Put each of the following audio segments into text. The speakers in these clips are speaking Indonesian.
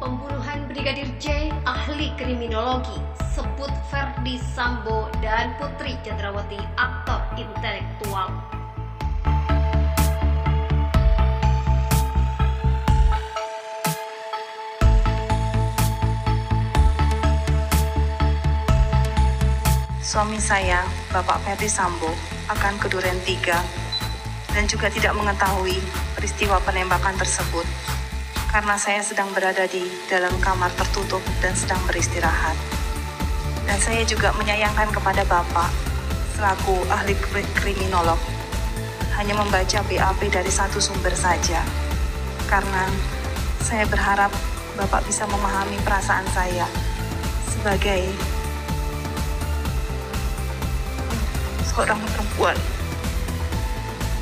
Pembunuhan Brigadir J, ahli kriminologi, sebut Ferdi Sambo dan Putri Chandrawati aktor intelektual. Suami saya, Bapak Ferdi Sambo, akan ke Duren 3 dan juga tidak mengetahui peristiwa penembakan tersebut karena saya sedang berada di dalam kamar tertutup dan sedang beristirahat. Dan saya juga menyayangkan kepada Bapak selaku ahli kriminolog hanya membaca BAP dari satu sumber saja, karena saya berharap Bapak bisa memahami perasaan saya sebagai seorang perempuan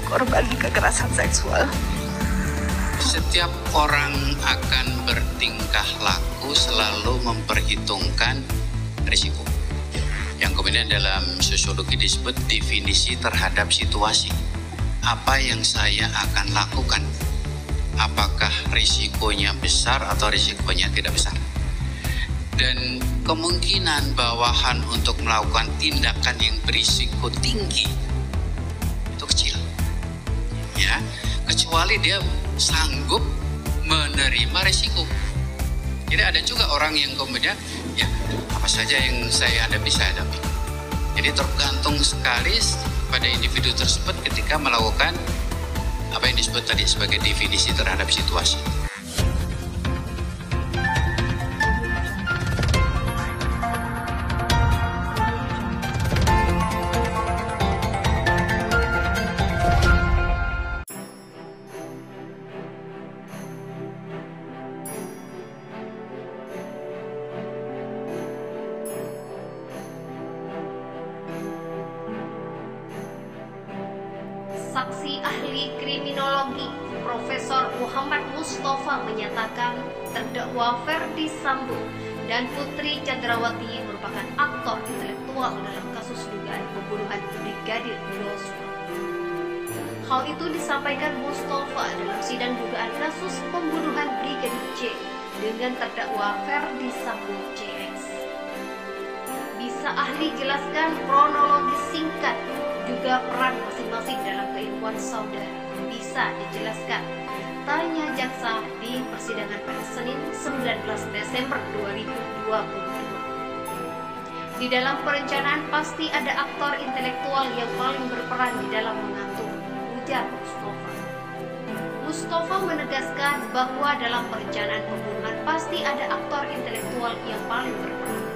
korban kekerasan seksual. Setiap orang akan bertingkah laku selalu memperhitungkan risiko, yang kemudian dalam sosiologi disebut definisi terhadap situasi. Apa yang saya akan lakukan? Apakah risikonya besar atau risikonya tidak besar? Dan kemungkinan bawahan untuk melakukan tindakan yang berisiko tinggi itu kecil, ya, kecuali dia sanggup menerima risiko. Jadi ada juga orang yang kemudian ya apa saja yang saya hadapi saya hadapi. Jadi tergantung sekali pada individu tersebut ketika melakukan apa yang disebut tadi sebagai definisi terhadap situasi. Saksi ahli kriminologi Profesor Muhammad Mustafa menyatakan terdakwa Ferdi Sambo dan Putri Chandrawati merupakan aktor intelektual dalam kasus dugaan pembunuhan Brigadir Yosua. Hal itu disampaikan Mustafa dalam sidang dugaan kasus pembunuhan Brigadir J dengan terdakwa Ferdi Sambo JX. Bisa ahli jelaskan kronologi singkat juga peran masing-masing dalam keilmuan saudara? Bisa dijelaskan? Tanya jaksa di persidangan pada Senin 19 Desember 2022. Di dalam perencanaan pasti ada aktor intelektual yang paling berperan di dalam mengatur, ujar Mustafa. Mustafa menegaskan bahwa dalam perencanaan pembunuhan pasti ada aktor intelektual yang paling berperan.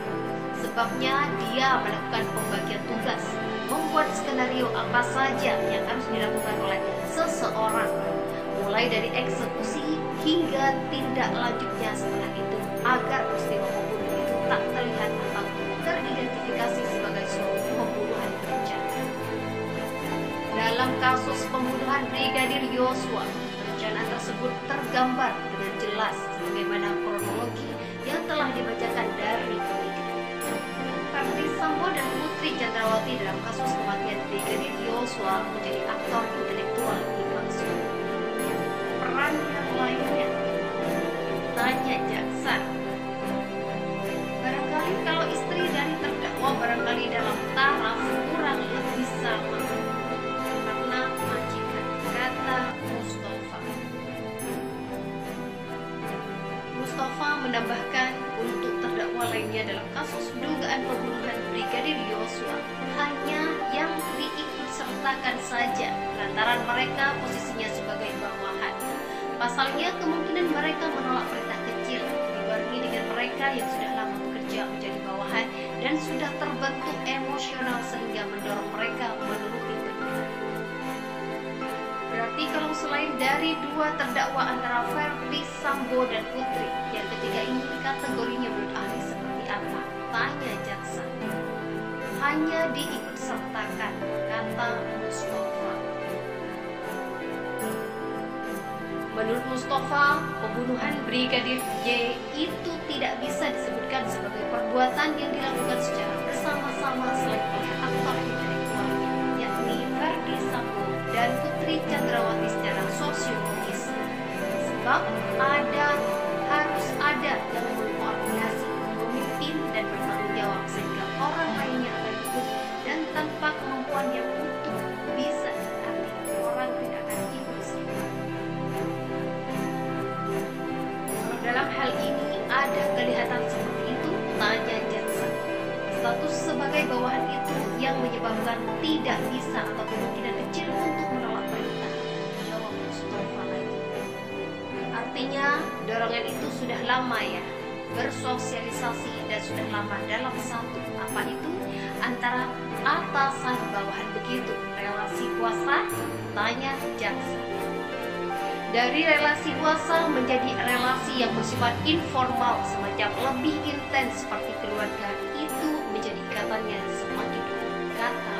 Sebabnya dia melakukan pembagian tugas, membuat skenario apa saja yang harus dilakukan oleh seseorang, mulai dari eksekusi hingga tindak lanjutnya setelah itu, agar peristiwa pembunuhan itu tak terlihat atau teridentifikasi sebagai suatu pembunuhan berencana. Dalam kasus pembunuhan Brigadir Yosua, perencanaan tersebut tergambar dengan jelas sebagaimana kronologi yang telah dibacakan dari penyidik. Ferdi Sambo dan Putri Chandrawati dalam kasus kematian Brigadir Yosua menjadi aktor intelektual dimaksud. Peran yang lainnya, tanya jaksa. Barangkali kalau istri dari terdakwa barangkali dalam taraf kurang lebih sama, karena majikan, kata Mustafa. Mustafa menambahkan untuk terdakwa lainnya dalam kasus dugaan pembunuhan Brigadir Yosua hanya yang diikutsertakan saja lantaran mereka posisinya sebagai bawahan. Pasalnya kemungkinan mereka menolak perintah kecil dibarengi dengan mereka yang sudah lama bekerja menjadi bawahan dan sudah terbentuk emosional sehingga mendorong mereka menuruti perintah. Berarti kalau selain dari dua terdakwa antara Ferdi Sambo dan Putri, yang ketiga ini kategorinya menurut ahli seperti apa? Tanya jaksa. Hanya diikutsertakan, kata Mustafa. Menurut Mustafa, pembunuhan Brigadir J itu tidak bisa disebutkan sebagai perbuatan yang dilakukan secara bersama-sama selain oleh aktor intelektualnya, yakni Ferdi Sambo dan Putri Chandrawati secara sosiologis. Sebab harus ada status sebagai bawahan itu yang menyebabkan tidak bisa atau kemungkinan kecil untuk menolak perintah, jawab Mustafa lagi. Artinya dorongan itu sudah lama ya, bersosialisasi dan sudah lama dalam satu apa itu antara atasan bawahan begitu, relasi kuasa, tanya jaksa. Dari relasi kuasa menjadi relasi yang bersifat informal, semacam lebih intens seperti keluarga, itu menjadi ikatannya semakin kata